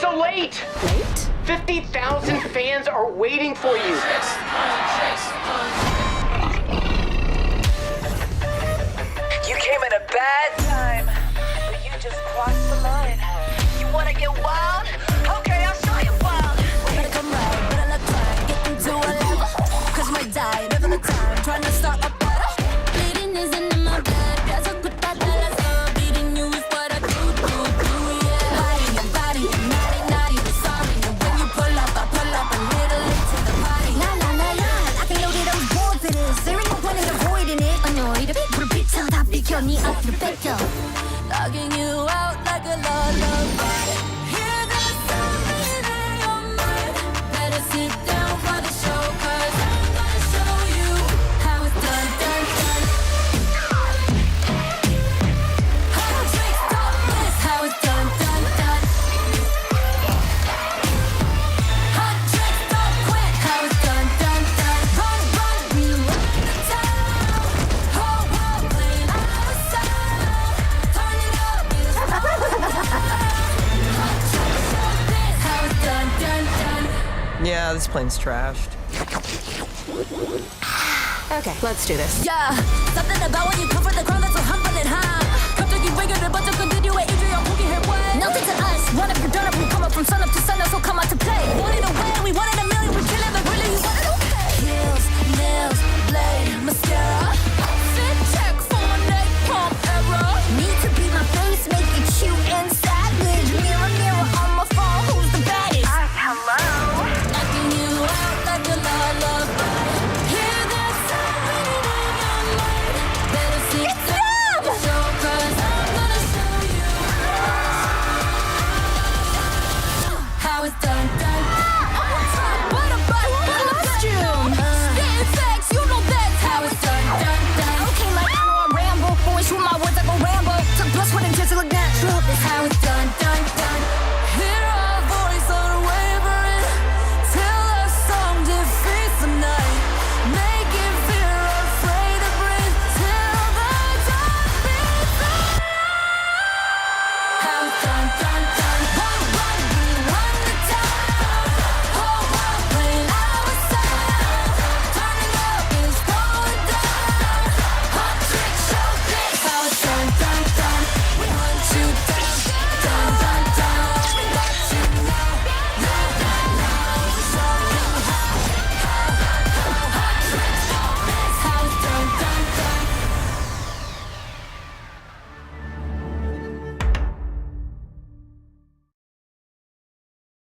so late? Late? 50,000 fans are waiting for you. You came at a bad time, but you just crossed the line. You wanna get wild? Okay, I'll show you wild. Better come right, better not try. Get into a level. Cause you might die, never the time. Trying to start a battle. Bleeding isn't in my blood. That's a good thought that I saw. Beating you is what I do, yeah. Body, naughty, sorry. And when you pull up, I pull up a little late to the party. Nah. I can know that I was born for this. There ain't no point in avoiding it. Annoyed, 불을 비춰 다 비켜. 네 앞으로 뺏겨. Logging you out like a lullaby. Hear the sound in your mind. Better sit down for the show, 'cause I'm gonna show you how it's done. Hot tricks, don't miss how it's done. Hot tricks, don't quit how it's done. Run, we rock the town. Whole world playing our sound. Turning up is Hot tricks, don't miss how it's done. Yeah, this plane's trashed. Okay, let's do this. Yeah, something about when you come for the crowd.